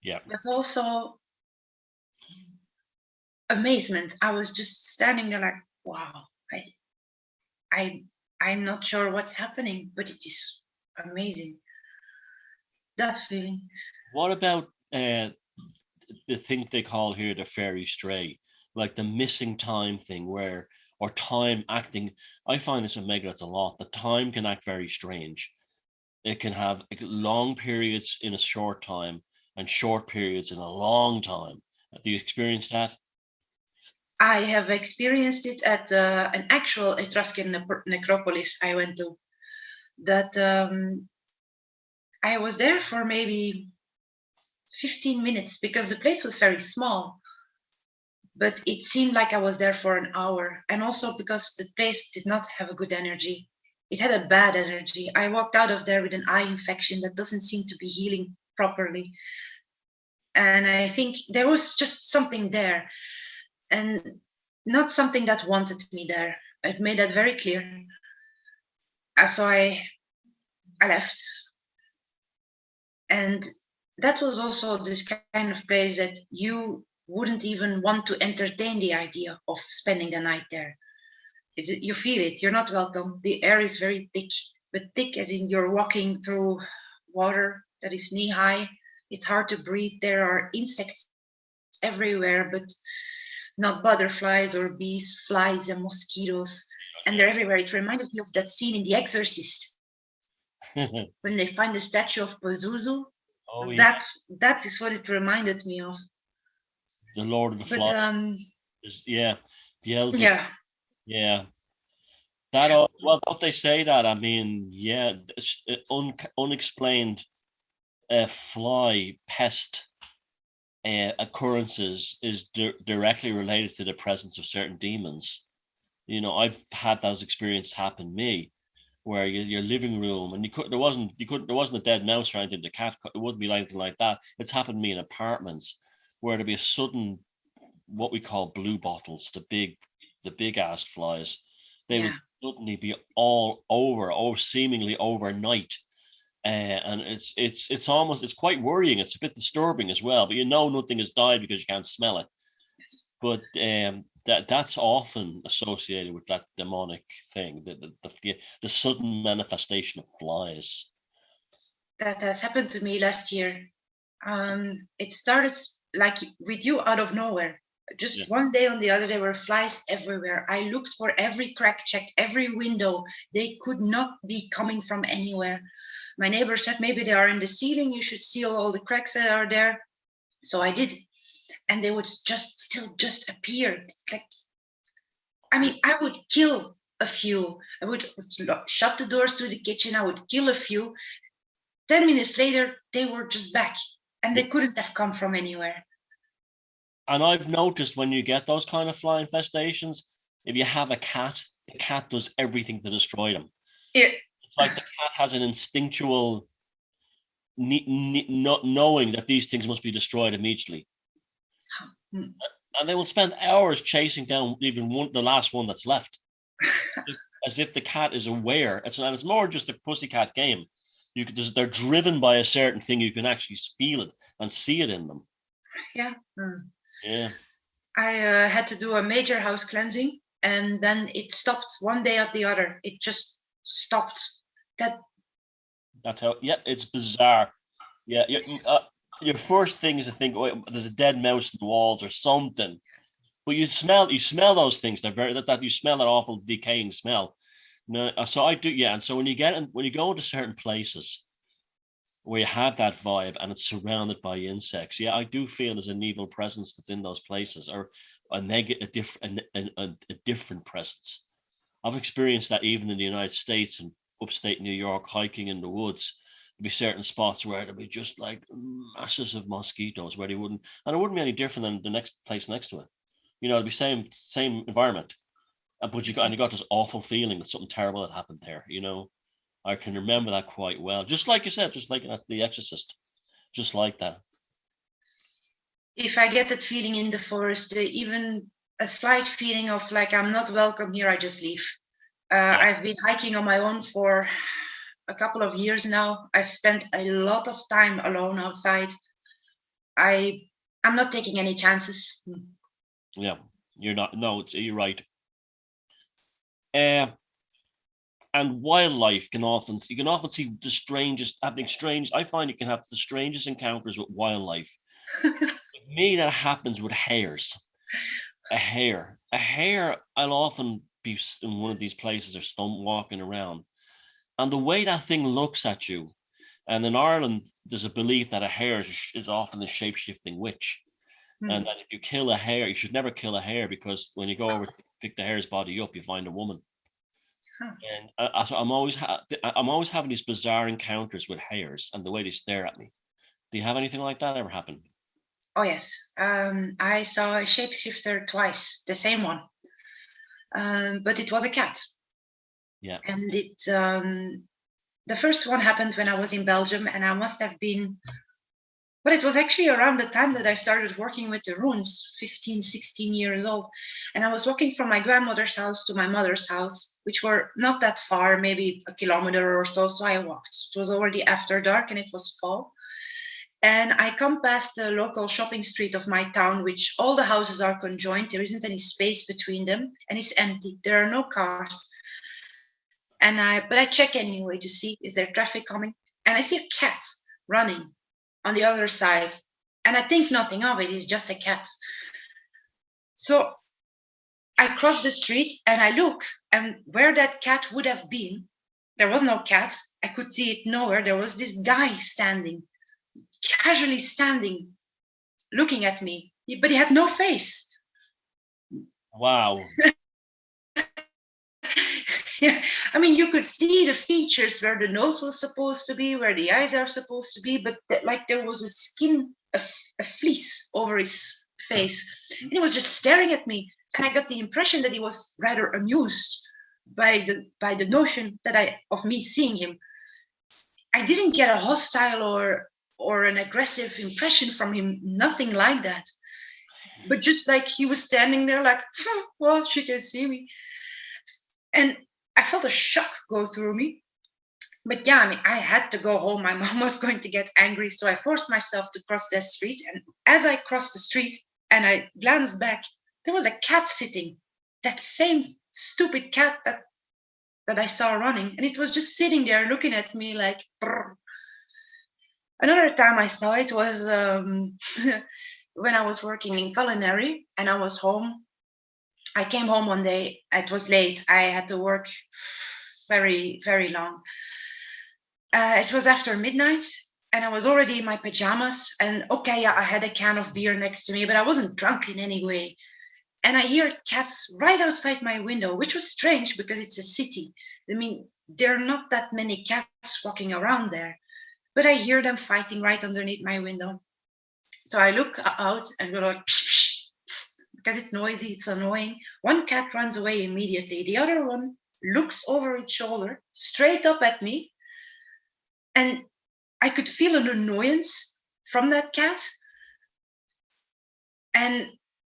Yeah. But also amazement. I was just standing there like, wow, I'm not sure what's happening, but it is amazing. That feeling. What about the thing they call here the fairy stray, like the missing time thing, or time acting? I find this in Megaliths a lot. The time can act very strange. It can have long periods in a short time and short periods in a long time. Have you experienced that? I have experienced it at an actual Etruscan necropolis I went to. That I was there for maybe 15 minutes because the place was very small. But it seemed like I was there for an hour. And also because the place did not have a good energy. It had a bad energy. I walked out of there with an eye infection that doesn't seem to be healing properly. And I think there was just something there, and not something that wanted me there. I've made that very clear. So I left. And that was also this kind of place that you wouldn't even want to entertain the idea of spending the night there. You feel it. You're not welcome. The air is very thick, but thick as in you're walking through water that is knee high. It's hard to breathe. There are insects everywhere, but not butterflies or bees, flies and mosquitoes. And they're everywhere. It reminded me of that scene in The Exorcist when they find the statue of Pazuzu. Oh, yeah. That is what it reminded me of. The Lord of the But Flies. Yeah. Beelzebub. yeah. Yeah. That well, don't they say that? I mean, yeah, unexplained fly pest occurrences is directly related to the presence of certain demons. You know, I've had those experiences happen to me, where your living room and there wasn't a dead mouse or anything. The cat, it wouldn't be anything like that. It's happened to me in apartments where there'd be a sudden, what we call blue bottles, the big ass flies. They would suddenly be all over, seemingly overnight. And it's quite worrying. It's a bit disturbing as well, but nothing has died because you can't smell it. But that's often associated with that demonic thing, the sudden manifestation of flies. That has happened to me last year. It started like with you out of nowhere. Just one day on the other, there were flies everywhere. I looked for every crack, checked every window. They could not be coming from anywhere. My neighbor said, maybe they are in the ceiling. You should seal all the cracks that are there. So I did. And they would just appear. Like, I mean, I would kill a few. I would shut the doors to the kitchen. I would kill a few. 10 minutes later, they were just back. And they couldn't have come from anywhere. And I've noticed when you get those kind of fly infestations, if you have a cat, the cat does everything to destroy them. Yeah. It's like the cat has an instinctual not knowing that these things must be destroyed immediately. And they will spend hours chasing down even the last one that's left. As if the cat is aware. It's more just a pussycat game. They're driven by a certain thing. You can actually feel it and see it in them. Yeah. Yeah. I had to do a major house cleansing, and then it stopped one day at the other. It just stopped. That's how. Yeah, it's bizarre. Yeah, your first thing is to think, oh, there's a dead mouse in the walls or something, but you smell those things. They're that you smell that awful decaying smell. No, so I do. Yeah, and so when you go into certain places where you have that vibe and it's surrounded by insects, yeah, I do feel there's an evil presence that's in those places, or a different presence. I've experienced that even in the United States and upstate New York, hiking in the woods. There'd be certain spots where there'd be just like masses of mosquitoes where it wouldn't be any different than the next place next to it. It'd be same environment, but you got this awful feeling that something terrible had happened there. I can remember that quite well. Just like you said, just like that's The Exorcist, just like that. If I get that feeling in the forest, even a slight feeling of like I'm not welcome here, I just leave. I've been hiking on my own for a couple of years now. I've spent a lot of time alone outside. I'm not taking any chances. Yeah, you're not. No, you're right. And wildlife you can often see the strangest, I find you can have the strangest encounters with wildlife. With me, that happens with hares. A hare, I'll often be in one of these places or walking around, and the way that thing looks at you. And in Ireland, there's a belief that a hare is often a shape-shifting witch. And that if you kill a hare, you should never kill a hare, because when you go over to pick the hare's body up, you find a woman. And so I'm always having these bizarre encounters with hares and the way they stare at me. Do you have anything like that ever happen? Oh yes, I saw a shapeshifter twice, the same one, but it was a cat. Yeah. And the first one happened when I was in Belgium, and I must have been, but it was actually around the time that I started working with the runes, 15, 16 years old. And I was walking from my grandmother's house to my mother's house, which were not that far, maybe a kilometer or so. So I walked. It was already after dark and it was fall. And I come past the local shopping street of my town, which all the houses are conjoined. There isn't any space between them, and it's empty. There are no cars. But I check anyway to see, is there traffic coming? And I see a cat running on the other side. And I think nothing of it, it's just a cat. So I cross the street and I look, and where that cat would have been, there was no cat. I could see it nowhere. There was this guy standing, casually standing, looking at me, but he had no face. Wow. Yeah, I mean, you could see the features where the nose was supposed to be, where the eyes are supposed to be, but like there was a skin, a fleece over his face. And he was just staring at me. And I got the impression that he was rather amused by the notion of me seeing him. I didn't get a hostile or an aggressive impression from him, nothing like that. But just like he was standing there like, well, she can see me. And I felt a shock go through me. But yeah, I mean, I had to go home. My mom was going to get angry. So I forced myself to cross that street. And as I crossed the street and I glanced back, there was a cat sitting, that same stupid cat that I saw running. And it was just sitting there looking at me like, brr. Another time I saw it was when I was working in culinary and I was home. I came home one day, it was late. I had to work very, very long. It was after midnight and I was already in my pajamas. And okay, yeah, I had a can of beer next to me, but I wasn't drunk in any way. And I hear cats right outside my window, which was strange because it's a city. I mean, there are not that many cats walking around there, but I hear them fighting right underneath my window. So I look out and we're like, psh, psh, psh, because it's noisy, it's annoying. One cat runs away immediately. The other one looks over its shoulder, straight up at me. And I could feel an annoyance from that cat. And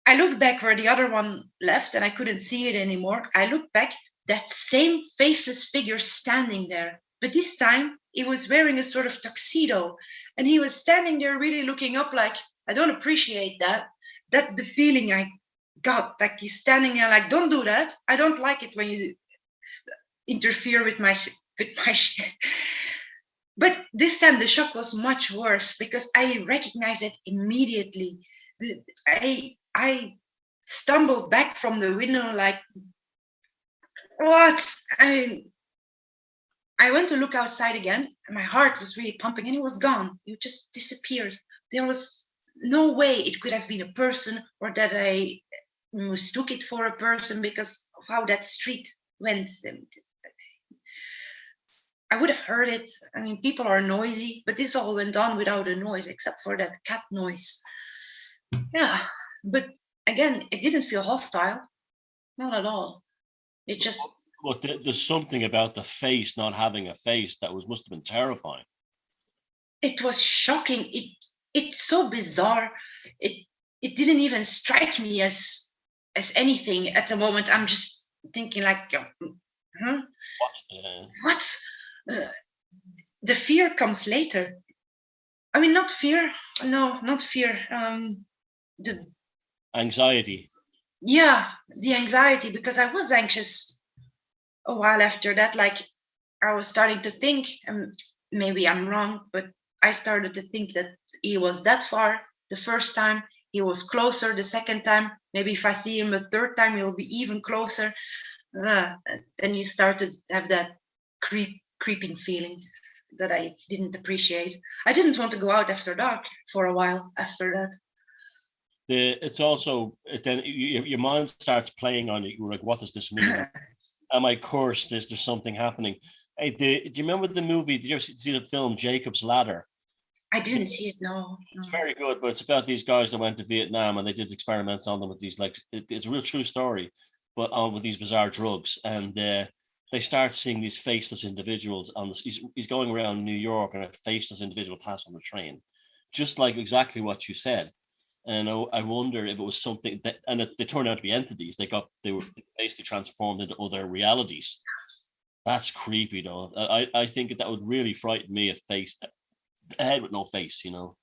I looked back where the other one left and I couldn't see it anymore. I looked back, that same faceless figure standing there. But this time he was wearing a sort of tuxedo and he was standing there really looking up like, I don't appreciate that. That's the feeling I got. Like he's standing there like, don't do that. I don't like it when you interfere with my shit. But this time the shock was much worse because I recognized it immediately. I stumbled back from the window like, what? I mean, I went to look outside again and my heart was really pumping and it was gone. It just disappeared. There was no way it could have been a person or that I mistook it for a person because of how that street went. I would have heard it. I mean, people are noisy, but this all went on without a noise except for that cat noise. Yeah, but again, it didn't feel hostile, not at all. It just. But there's something about the face not having a face that must have been terrifying. It was shocking. It's so bizarre. It didn't even strike me as anything at the moment. I'm just thinking like, huh? What? The fear comes later. I mean, not fear. No, not fear. The anxiety. Yeah, the anxiety, because I was anxious a while after that. Like I was starting to think, maybe I'm wrong, but I started to think that he was that far the first time, he was closer the second time. Maybe if I see him a third time, he'll be even closer. Then you started to have that creeping feeling that I didn't appreciate. I didn't want to go out after dark for a while after that. It's also then your mind starts playing on it. You're like, what does this mean? Am I cursed? Is there something happening? Hey, do you remember the movie? Did you ever see the film Jacob's Ladder? I didn't see it. No. It's very good, but it's about these guys that went to Vietnam and they did experiments on them with these, like, it's a real true story, but with these bizarre drugs. And they start seeing these faceless individuals on this. He's going around New York and a faceless individual passed on the train, just like exactly what you said. And I wonder if it was something that, and they turned out to be entities. They were basically transformed into other realities. That's creepy, though. I think that would really frighten me, a head with no face, you know.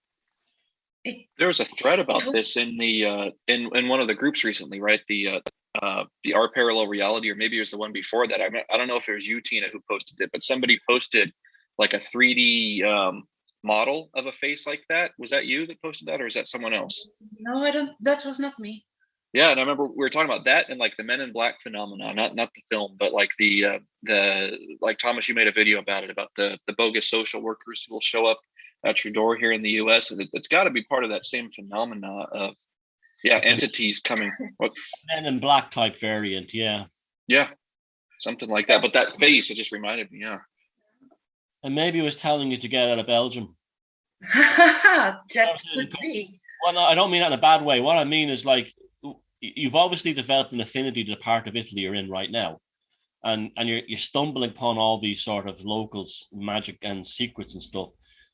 There was a thread about was, this in the in one of the groups recently, right? The R parallel reality, or maybe it was the one before that. I don't know if it was you, Tina, who posted it, but somebody posted like a 3D model of a face like that. Was that you that posted that, or is that someone else? no, I don't. That was not me. Yeah, and I remember we were talking about that and like the Men in Black phenomenon, not the film, but like the like Thomas, you made a video about it, about the bogus social workers who will show up at your door here in the U.S. and it's got to be part of that same phenomena of entities coming. What? Men in Black type variant, yeah. Yeah, something like that. But that face, it just reminded me. Yeah. And maybe it was telling you to get out of Belgium. That could be. Well, no, I don't mean that in a bad way. What I mean is, like, you've obviously developed an affinity to the part of Italy you're in right now, and you're stumbling upon all these sort of locals, magic and secrets and stuff.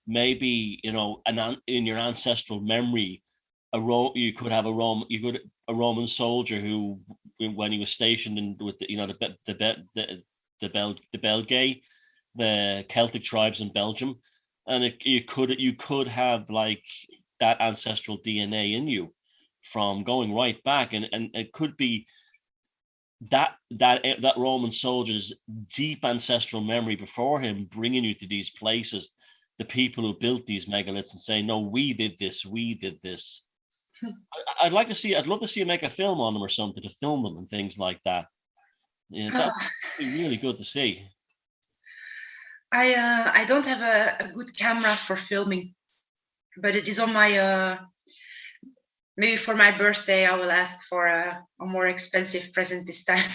Maybe, you know, in your ancestral memory, you could have a Roman soldier who, when he was stationed with the Belgae, the Celtic tribes in Belgium, and you could have like that ancestral DNA in you from going right back, and it could be that Roman soldier's deep ancestral memory before him bringing you to these places, the people who built these megaliths, and say, no, we did this. I'd love to see him make a film on them or something, to film them and things like that. Yeah, that'd be really good to see. I don't have a good camera for filming, but it is on my maybe for my birthday I will ask for a more expensive present this time.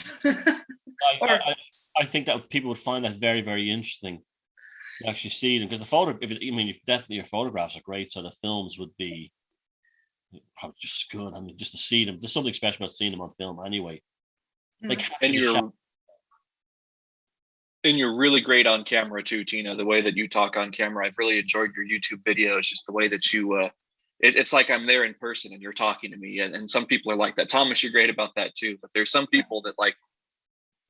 I think that people would find that very, very interesting to actually see them, because the photo, definitely your photographs are great, so the films would be probably just good. I mean, just to see them, there's something special about seeing them on film anyway. Like, and you're really great on camera too, Tina. The way that you talk on camera, I've really enjoyed your YouTube videos. Just the way that you, it's like I'm there in person and you're talking to me. And some people are like that. Thomas, you're great about that too. But there's some people that like,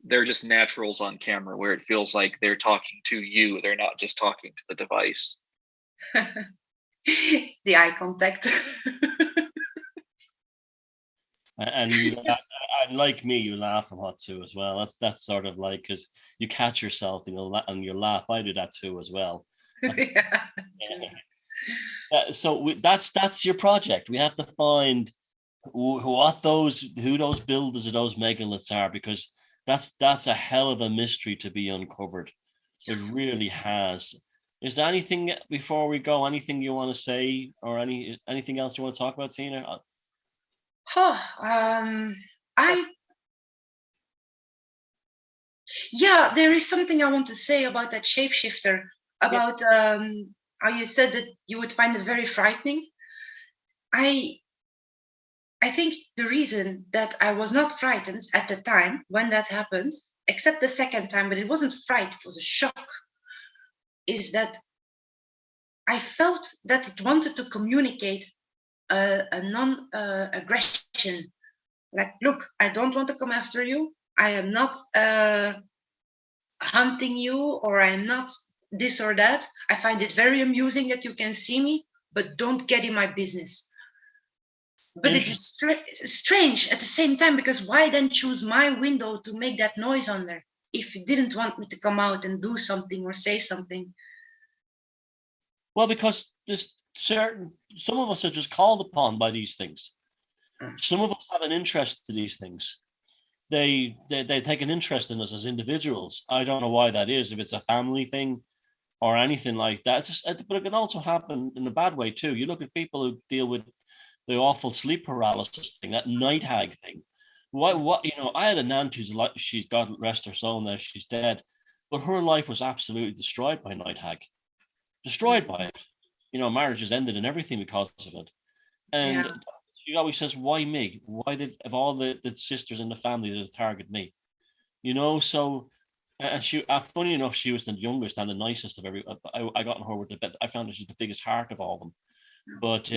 they're just naturals on camera, where it feels like they're talking to you. They're not just talking to the device. It's the eye contact. And like me, you laugh a lot too as well. That's sort of like, because you catch yourself and you laugh. I do that too as well. Yeah. So that's your project. We have to find who those builders of those megaliths are, because that's a hell of a mystery to be uncovered. It really has. Is there anything before we go? Anything you want to say, or anything else you want to talk about, Tina? There is something I want to say about that shapeshifter, about how you said that you would find it very frightening. I think the reason that I was not frightened at the time when that happened, except the second time, but it wasn't fright, it was a shock, is that I felt that it wanted to communicate a non-aggression. Like, look, I don't want to come after you. I am not hunting you, or I'm not this or that. I find it very amusing that you can see me, but don't get in my business. But it is strange at the same time, because why then choose my window to make that noise on there if you didn't want me to come out and do something or say something? Well, because there's some of us are just called upon by these things. Some of us have an interest to these things. They take an interest in us as individuals. I don't know why that is, if it's a family thing or anything like that. But it can also happen in a bad way too. You look at people who deal with the awful sleep paralysis thing, that night hag thing. What I had an aunt who's like, she's, God rest her soul now, she's dead, but her life was absolutely destroyed by night hag. Destroyed by it. Marriages ended and everything because of it. And she always says, why me? Why did, of all the sisters in the family, that target me? So, and she, funny enough, she was the youngest and the nicest of every. I got on her with the bed. I found that she's the biggest heart of all of them. But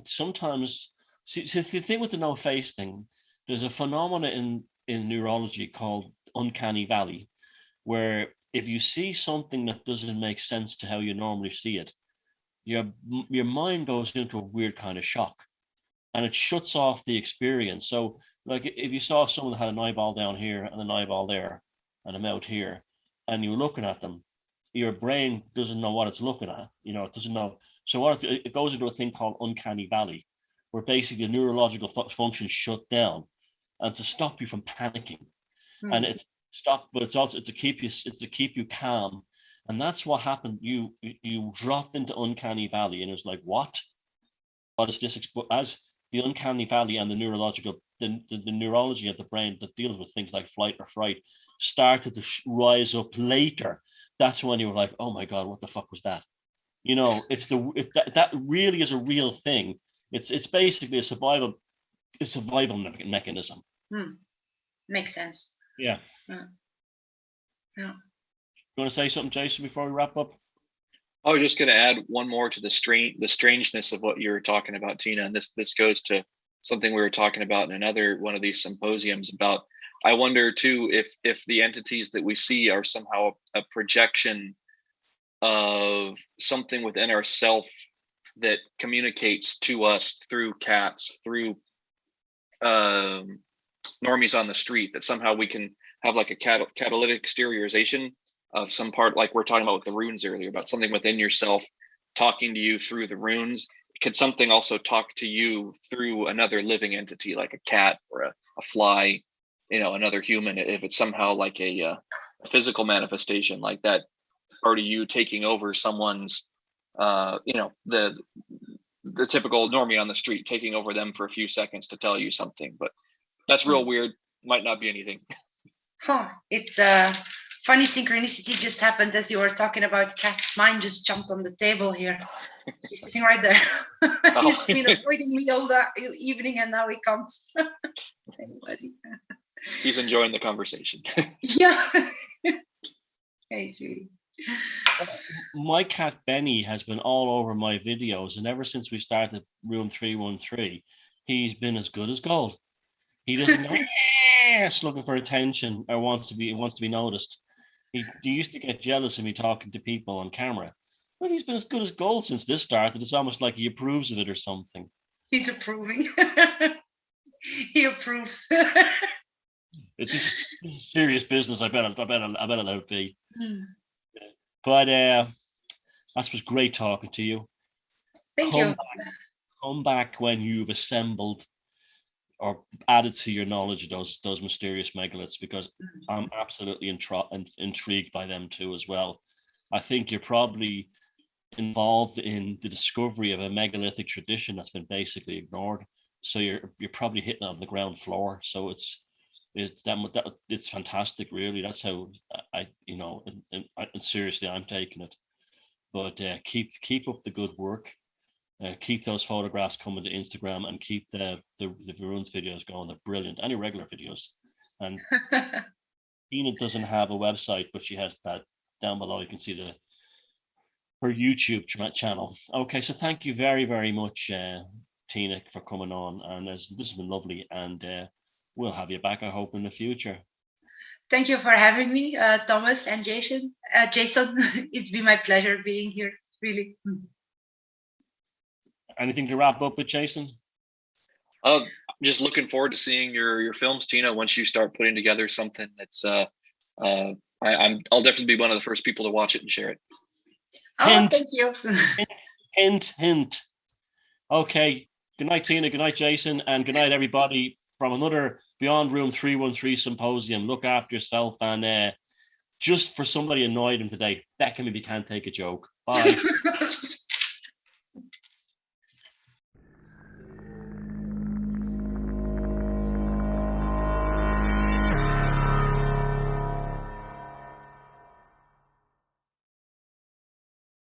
sometimes, see the thing with the no face thing, there's a phenomena in neurology called uncanny valley, where if you see something that doesn't make sense to how you normally see it, your mind goes into a weird kind of shock, and it shuts off the experience. So like if you saw someone that had an eyeball down here and an eyeball there and a mouth here, and you were looking at them, your brain doesn't know what it's looking at. It doesn't know. So it goes into a thing called uncanny valley, where basically the neurological functions shut down, and to stop you from panicking. And it's but it's also to keep you calm. And that's what happened. You dropped into uncanny valley, and it was like, what is this? As the uncanny valley and the neurology of the brain that deals with things like flight or fright started to rise up later. That's when you were like, oh my God, what the fuck was that? That really is a real thing. It's basically a survival mechanism. Makes sense. Yeah. You want to say something, Jason, before we wrap up? I was just going to add one more to the strangeness of what you were talking about, Tina, and this goes to something we were talking about in another one of these symposiums about. I wonder too if the entities that we see are somehow a projection of something within ourself that communicates to us through cats, through normies on the street, that somehow we can have like a catalytic exteriorization of some part, like we're talking about with the runes earlier, about something within yourself talking to you through the runes. Could something also talk to you through another living entity, like a cat or a fly, another human, if it's somehow like a physical manifestation like that, part of you taking over someone's, the typical normie on the street, taking over them for a few seconds to tell you something. But that's real weird. Might not be anything. It's a funny synchronicity just happened as you were talking about cats. Mine just jumped on the table here. He's sitting right there. He's been avoiding me all the evening, and now he comes. Anybody? He's enjoying the conversation. Yeah. Hey, sweetie. My cat Benny has been all over my videos, and ever since we started Room 313, he's been as good as gold. He doesn't go looking for attention or wants to be noticed. He used to get jealous of me talking to people on camera, but he's been as good as gold since this started. It's almost like he approves of it or something. He's approving. He approves. It's serious business. I bet it'll be. But that was great talking to you. Thank you. Come back when you've assembled or added to your knowledge of those mysterious megaliths, because I'm absolutely intrigued by them too as well. I think you're probably involved in the discovery of a megalithic tradition that's been basically ignored. So you're probably hitting on the ground floor. So it's fantastic, really. That's how and seriously I'm taking it. But keep up the good work. Keep those photographs coming to Instagram, and keep the runes videos going. They're brilliant. Any regular videos. And Tina doesn't have a website, but she has that down below. You can see her YouTube channel. Okay, so thank you very, very much, Tina, for coming on. And this has been lovely, and we'll have you back, I hope, in the future. Thank you for having me, Thomas and Jason. It's been my pleasure being here, really. Anything to wrap up with, Jason? I'm just looking forward to seeing your films, Tina. Once you start putting together something that's, I'll definitely be one of the first people to watch it and share it. Hint. Thank you. Hint. Okay. Good night, Tina. Good night, Jason, and good night, everybody, from another Beyond Room 313 Symposium. Look after yourself, and just for somebody annoyed him today, beck him if you can't take a joke. Bye.